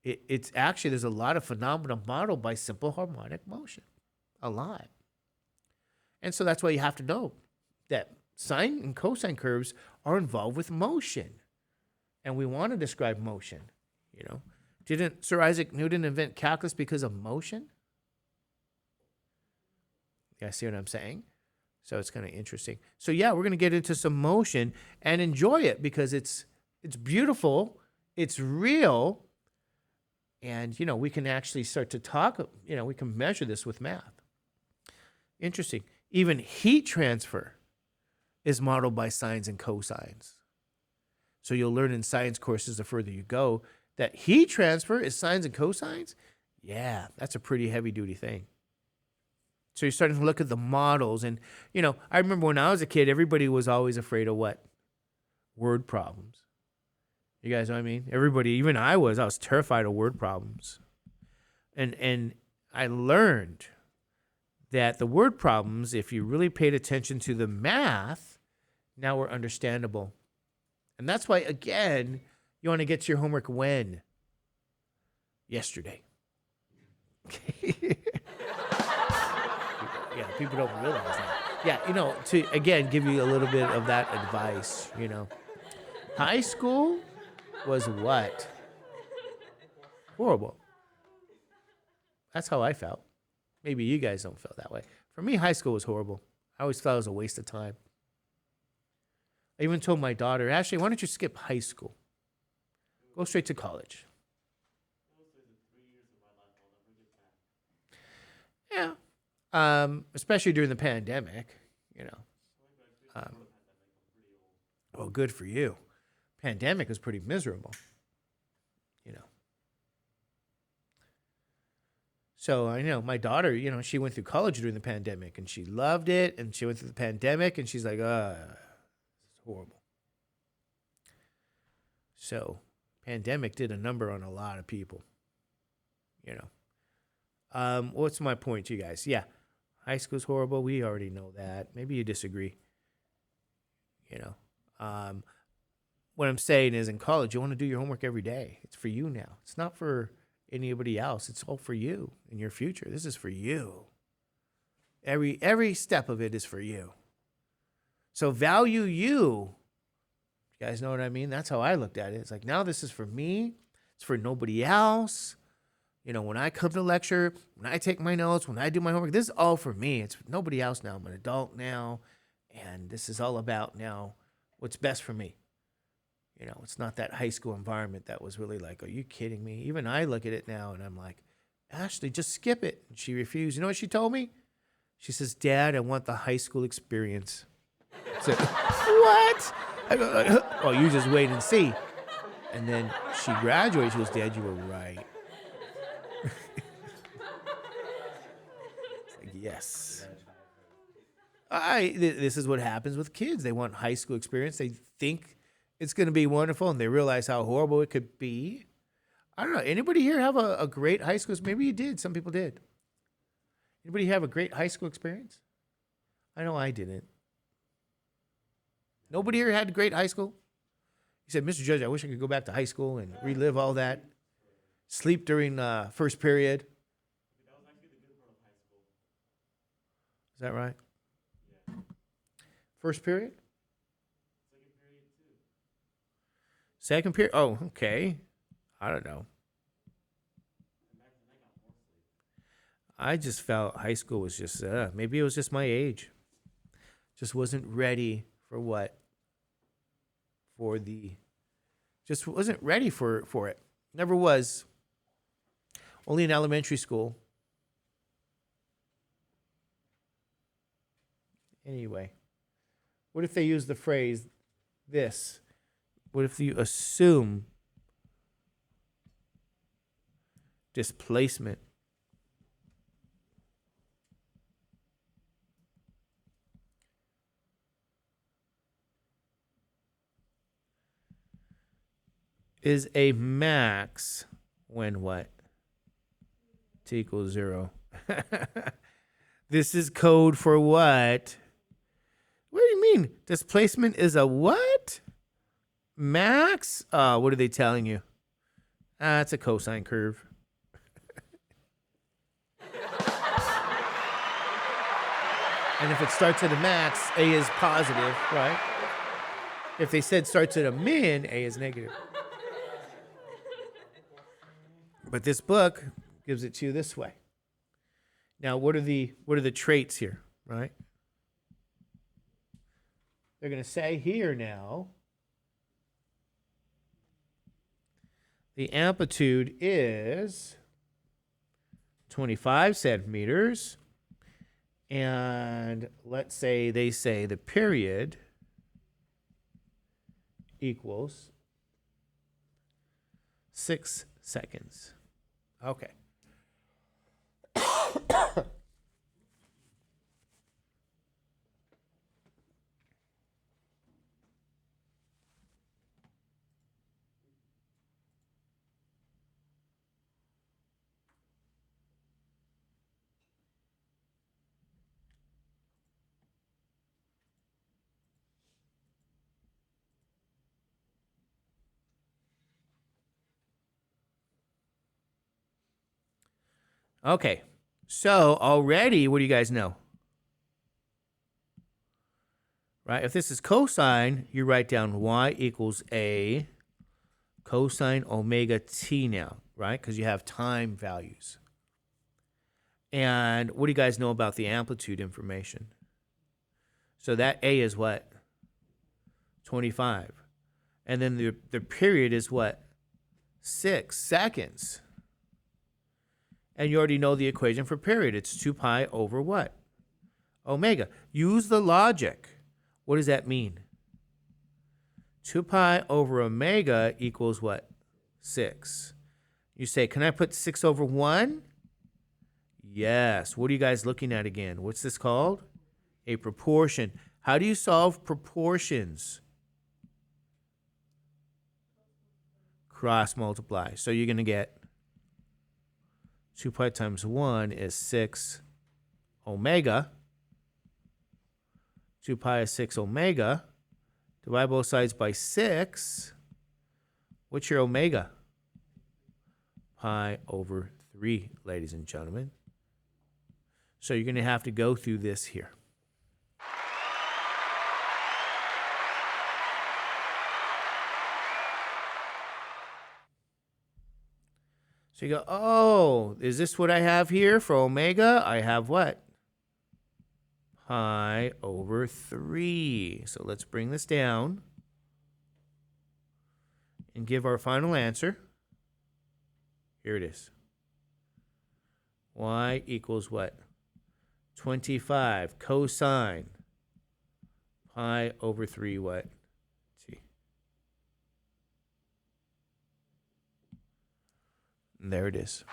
it's actually, there's a lot of phenomena modeled by simple harmonic motion. A lot. And so that's why you have to know that sine and cosine curves are involved with motion. And we want to describe motion, you know. Didn't Sir Isaac Newton invent calculus because of motion? You guys see what I'm saying? So it's kind of interesting. So yeah, we're going to get into some motion and enjoy it because it's beautiful, it's real, and, you know, we can actually start to talk, you know, we can measure this with math. Interesting. Even heat transfer is modeled by sines and cosines. So you'll learn in science courses the further you go that heat transfer is sines and cosines. Yeah, that's a pretty heavy duty thing. So you're starting to look at the models. And, I remember when I was a kid, everybody was always afraid of what? Word problems. You guys know what I mean? Everybody, even I was terrified of word problems. And I learned that the word problems, if you really paid attention to the math, now were understandable. And that's why, again, you want to get to your homework when? Yesterday. Yeah, people don't realize that. Yeah, to, again, give you a little bit of that advice, High school was what? Horrible. That's how I felt. Maybe you guys don't feel that way. For me, high school was horrible. I always thought it was a waste of time. I even told my daughter, Ashley, why don't you skip high school? Go straight to college. Yeah. Especially during the pandemic, well, good for you. Pandemic was pretty miserable, So I know my daughter, she went through college during the pandemic and she loved it. And she went through the pandemic and she's like, it's horrible. So pandemic did a number on a lot of people, What's my point to you guys? Yeah, high school's horrible. We already know that. Maybe you disagree. What I'm saying is in college, you want to do your homework every day. It's for you now. It's not for anybody else. It's all for you in your future. This is for you. Every step of it is for you. So value you. You guys know what I mean? That's how I looked at it. It's like, now this is for me. It's for nobody else. When I come to lecture, when I take my notes, when I do my homework, this is all for me. It's for nobody else now. I'm an adult now. And this is all about now what's best for me. It's not that high school environment that was really like, are you kidding me? Even I look at it now and I'm like, Ashley, just skip it. And she refused. You know what she told me? She says, Dad, I want the high school experience. I said, what? I go, oh, you just wait and see. And then she graduated. She goes, Dad, you were right. It's like, yes. This is what happens with kids. They want high school experience. They think it's going to be wonderful, and they realize how horrible it could be. I don't know. Anybody here have a great high school? Maybe you did. Some people did. Anybody have a great high school experience? I know I didn't. Nobody here had a great high school? He said, Mr. Judge, I wish I could go back to high school and relive all that. Sleep during first period. That was actually the good part of high school. Is that right? Yeah. First period? Second period too. Second period? Oh, okay. I don't know. I just felt high school was just, maybe it was just my age. Just wasn't ready for what? Just wasn't ready for it. Never was. Only in elementary school. Anyway, what if they use the phrase this? What if you assume displacement? Is a max when what? T equals 0. This is code for what? What do you mean? Displacement is a what? Max? What are they telling you? It's a cosine curve. And if it starts at a max, A is positive, right? If they said starts at a min, A is negative. But this book gives it to you this way. Now, what are the traits here, right? They're going to say here now, the amplitude is 25 centimeters. And let's say they say the period equals 6 seconds. Okay. Okay. So already, what do you guys know? Right? If this is cosine, you write down y equals a cosine omega t now, right? Because you have time values. And what do you guys know about the amplitude information? So that a is what? 25. And then the period is what? 6 seconds. And you already know the equation for period. It's 2 pi over what? Omega. Use the logic. What does that mean? 2 pi over omega equals what? 6. You say, can I put 6 over 1? Yes. What are you guys looking at again? What's this called? A proportion. How do you solve proportions? Cross multiply. So you're going to get 2 pi times 1 is 6 omega. 2 pi is 6 omega. Divide both sides by 6. What's your omega? Pi over 3, ladies and gentlemen. So you're going to have to go through this here. So you go, oh, is this what I have here for omega? I have what? Pi over 3. So let's bring this down and give our final answer. Here it is. Y equals what? 25 cosine pi over 3 what? T. And there it is.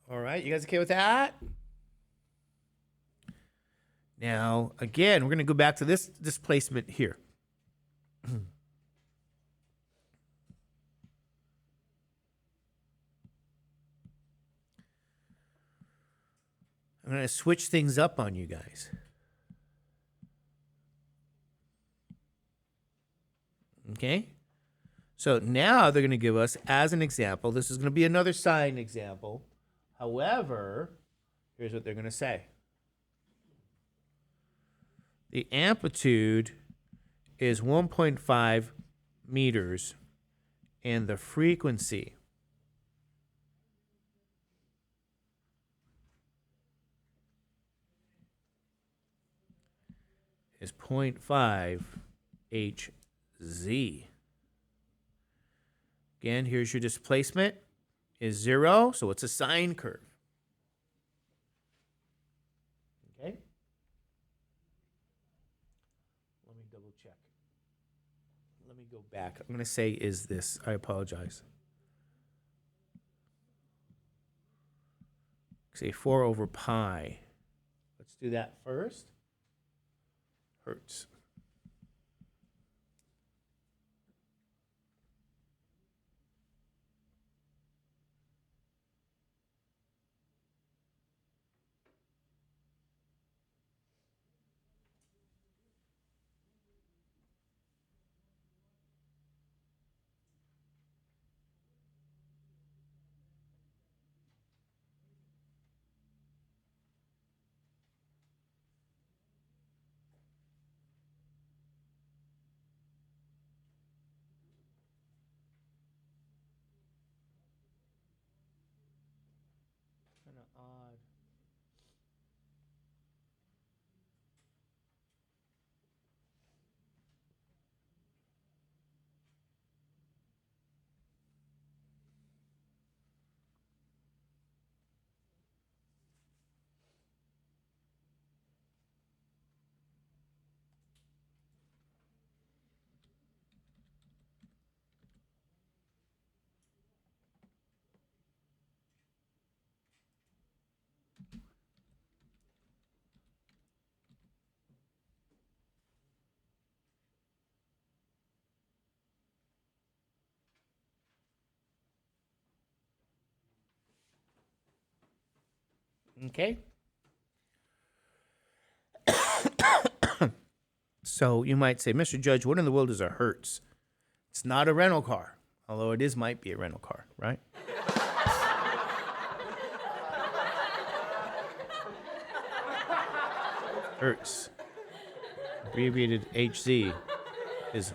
All right, you guys okay with that? Now, again, we're going to go back to this displacement here. I'm going to switch things up on you guys. Okay? So now they're going to give us, as an example, this is going to be another sine example. However, here's what they're going to say. The amplitude is 1.5 meters, and the frequency is 0.5 Hz. Again, here's your displacement is 0, so it's a sine curve. Okay? Let me double check. Let me go back. I'm going to say is this. I apologize. Say 4 over pi. Let's do that first. Hertz. Okay. So you might say, Mr. Judge, what in the world is a Hertz? It's not a rental car, although it might be a rental car, right? Hertz, abbreviated HZ, is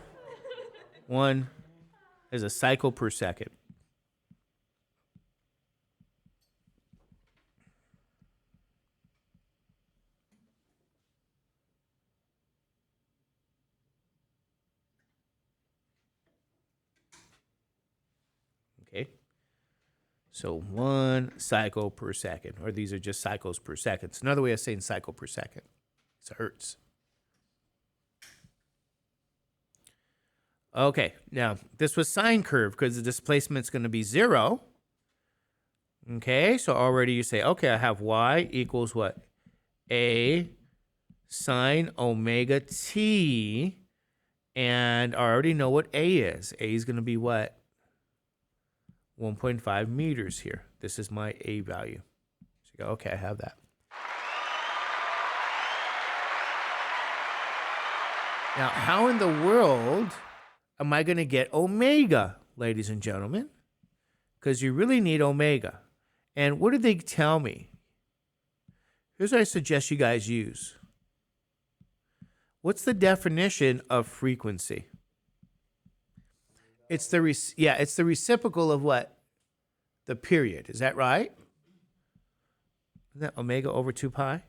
a cycle per second. Okay. So 1 cycle per second, or these are just cycles per second. It's another way of saying cycle per second. It's a Hertz. Okay, now this was sine curve because the displacement's going to be 0. Okay, so already you say, okay, I have y equals what? A sine omega t, and I already know what A is. A is going to be what? 1.5 meters here. This is my A value. So you go, okay, I have that. Now, how in the world am I going to get omega, ladies and gentlemen? Because you really need omega. And what did they tell me? Here's what I suggest you guys use. What's the definition of frequency? It's the reciprocal of what? The period. Is that right? Isn't that omega over 2 pi?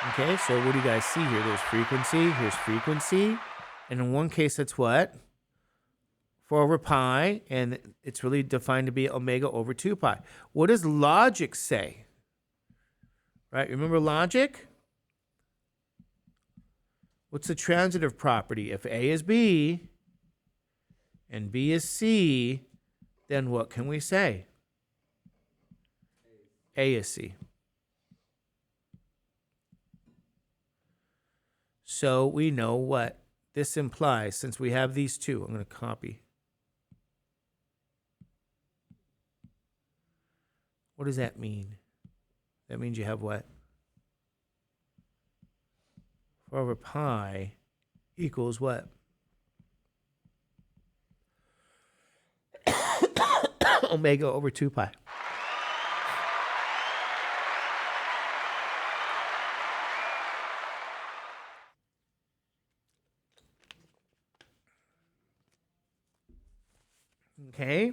Okay, so what do you guys see here? There's frequency, here's frequency. And in one case, it's what? 4 over pi, and it's really defined to be omega over 2 pi. What does logic say? Right, remember logic? What's the transitive property? If A is B and B is C, then what can we say? A is C. So we know what this implies. Since we have these two, I'm going to copy. What does that mean? That means you have what? 4 over pi equals what? Omega over 2 pi. Okay?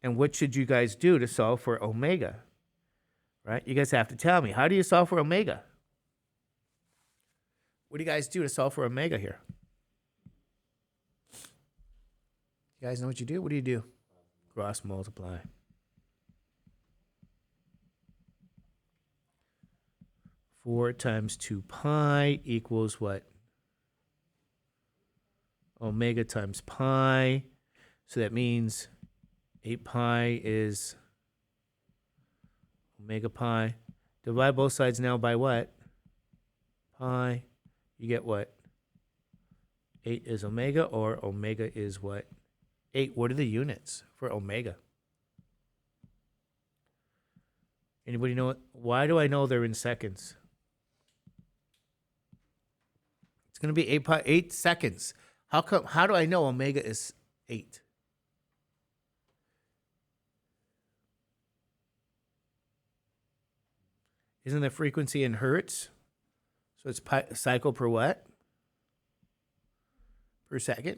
And what should you guys do to solve for omega? Right? You guys have to tell me. How do you solve for omega? What do you guys do to solve for omega here? You guys know what you do? What do you do? Cross multiply. Four times 2 pi equals what? Omega times pi. So that means 8 pi is omega pi. Divide both sides now by what? Pi. You get what? 8 is omega, or omega is what? 8. What are the units for omega? Anybody know it? Why do I know they're in seconds? It's going to be 8 seconds. How do I know omega is 8? Isn't the frequency in hertz? So it's cycle per what? Per second?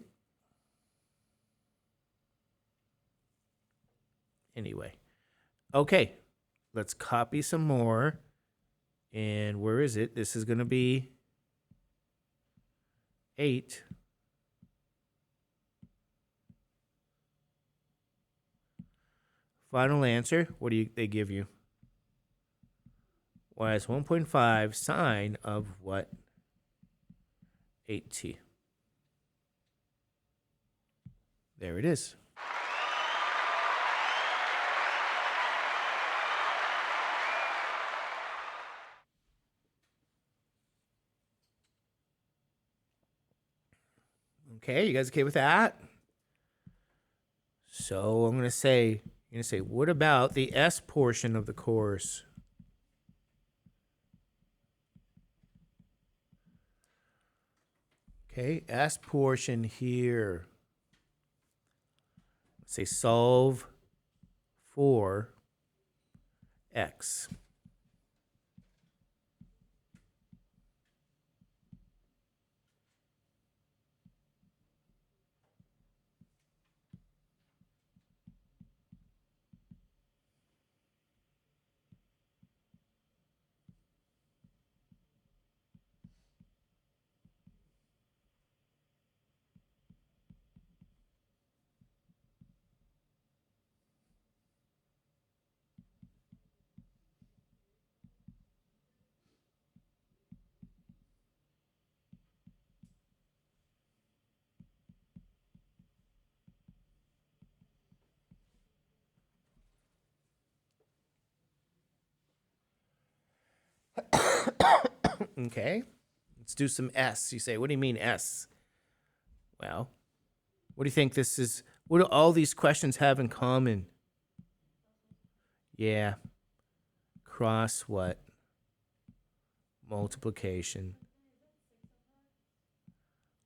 Anyway. Okay. Let's copy some more. And where is it? This is going to be 8. Final answer. What do they give you? Y is 1.5 sine of what? 8t. There it is. Okay, you guys okay with that? So I'm going to say You're going to say, what about the S portion of the course? Okay, S portion here. Let's say solve for X. Okay, let's do some S. You say, what do you mean S? Well, what do you think this is? What do all these questions have in common? Yeah. Cross what? Multiplication.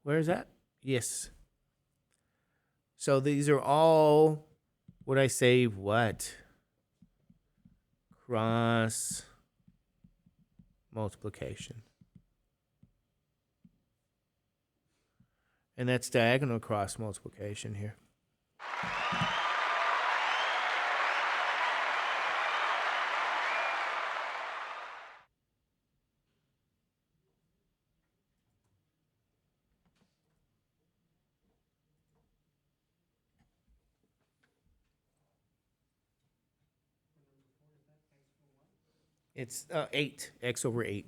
Where is that? Yes. So these are all, what I say, what? Cross multiplication. And that's diagonal cross multiplication here. It's 8, x over 8.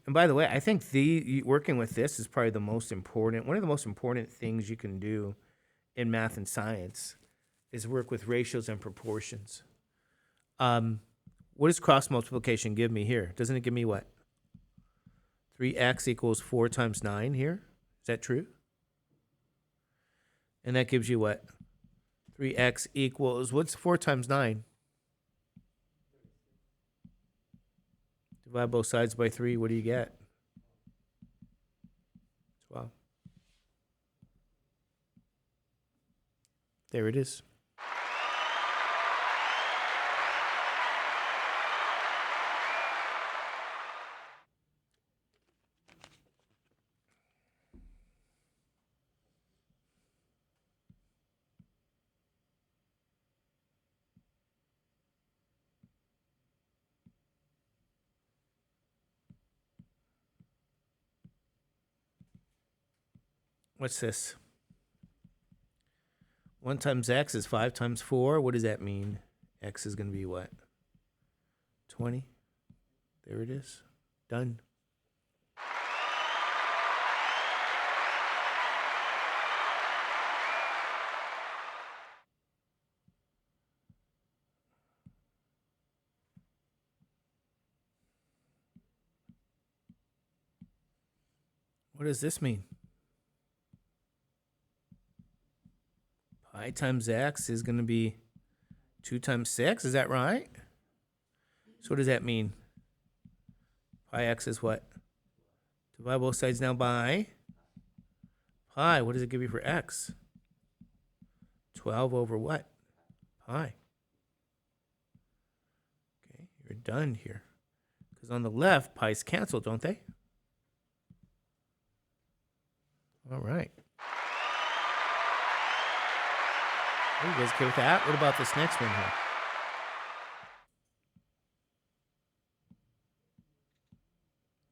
And by the way, I think working with this is probably the most important, one of the most important things you can do in math and science is work with ratios and proportions. What does cross multiplication give me here? Doesn't it give me what? 3x equals 4 times 9 here? Is that true? And that gives you what? 3x equals, what's 4 times 9? Divide both sides by 3, what do you get? 12. There it is. What's this? 1 times x is 5 times 4. What does that mean? X is going to be what? 20. There it is. Done. What does this mean? Pi times x is going to be 2 times 6. Is that right? So what does that mean? Pi x is what? Divide both sides now by pi. What does it give you for x? 12 over what? Pi. Okay, you're done here. Because on the left, pi's cancel, don't they? All right. Are you guys okay with that? What about this next one here?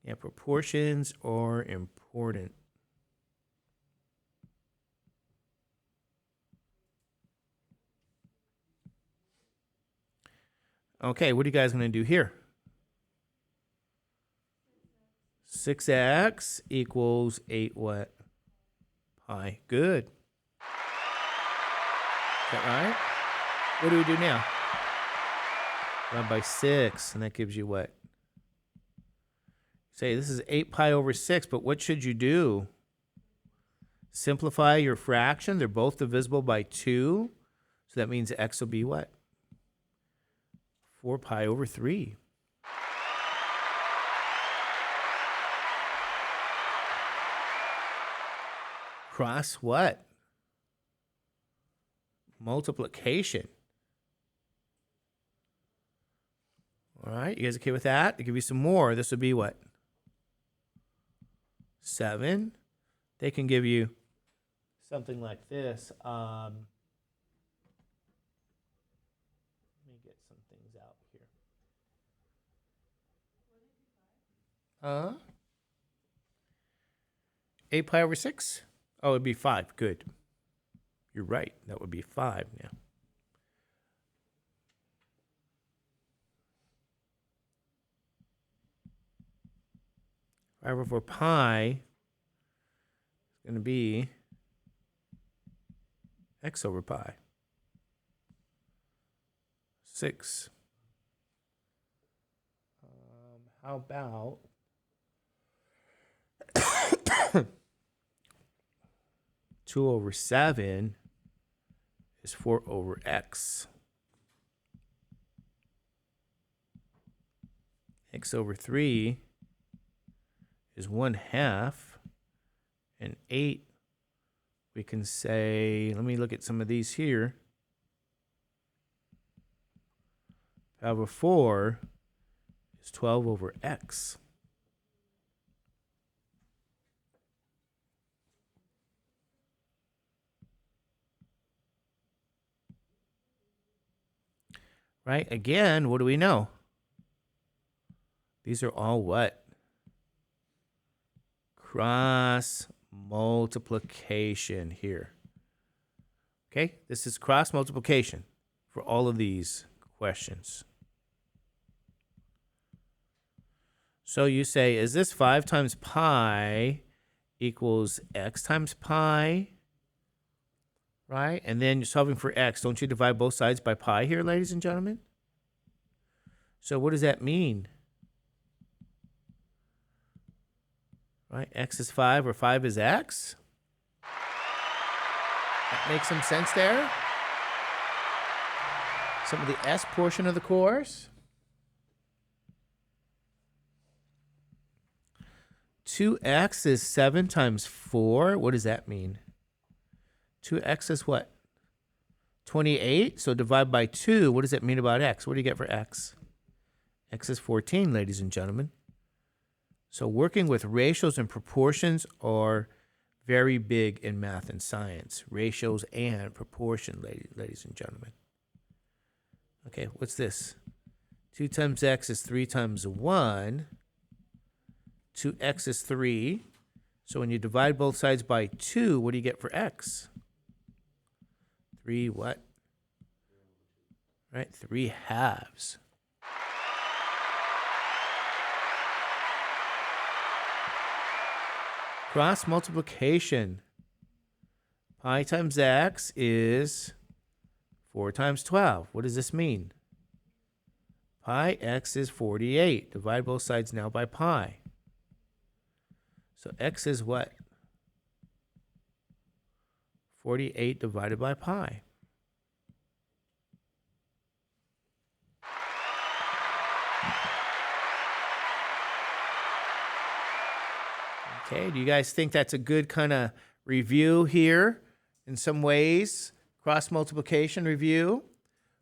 Yeah, proportions are important. Okay, what are you guys going to do here? 6x equals 8 what? Pi. Good. Is that right? What do we do now? Divide by 6, and that gives you what? Say this is 8 pi over 6, but what should you do? Simplify your fraction. They're both divisible by 2. So that means x will be what? 4 pi over 3. Cross what? Multiplication. All right, you guys okay with that? I'll give you some more. This would be what? 7. They can give you something like this. Let me get some things out here. 8 pi over 6? Oh, it'd be 5. Good. You're right. That would be 5 now. Five over pi is going to be x over pi. 6. How about 2 over 7 is 4 over x. X over 3 is 1/2. And 8, we can say, let me look at some of these here. Pi over 4 is 12 over x. Right? Again, what do we know? These are all what? Cross multiplication here. Okay? This is cross multiplication for all of these questions. So you say, is this 5 times pi equals x times pi? Right? And then you're solving for x. Don't you divide both sides by pi here, ladies and gentlemen? So what does that mean? Right? X is 5 or 5 is x? That makes some sense there? Some of the S portion of the course. 2x is 7 times 4. What does that mean? 2x is what? 28. So divide by 2. What does that mean about x? What do you get for x? X is 14, ladies and gentlemen. So working with ratios and proportions are very big in math and science. Ratios and proportion, ladies and gentlemen. Okay, what's this? 2 times x is 3 times 1. 2x is 3. So when you divide both sides by 2, what do you get for x? 3 what? Right, 3 halves. Cross multiplication. Pi times x is 4 times 12. What does this mean? Pi x is 48. Divide both sides now by pi. So x is what? 48 divided by pi. Okay, do you guys think that's a good kind of review here in some ways? Cross multiplication review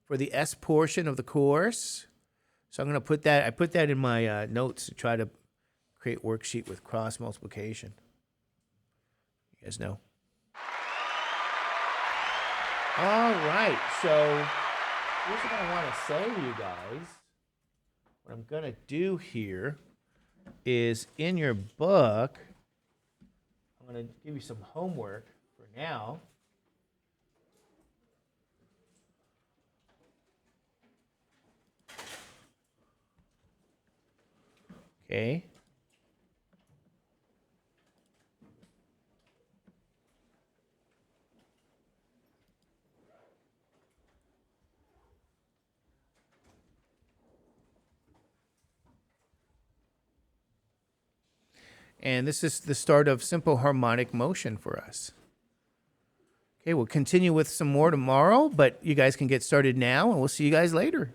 for the S portion of the course. So I'm going to put that, I put that in my notes to try to create worksheet with cross multiplication. You guys know. All right, so here's what I want to say to you guys. What I'm going to do here is in your book, I'm going to give you some homework for now. Okay. And this is the start of simple harmonic motion for us. Okay, we'll continue with some more tomorrow, but you guys can get started now, and we'll see you guys later.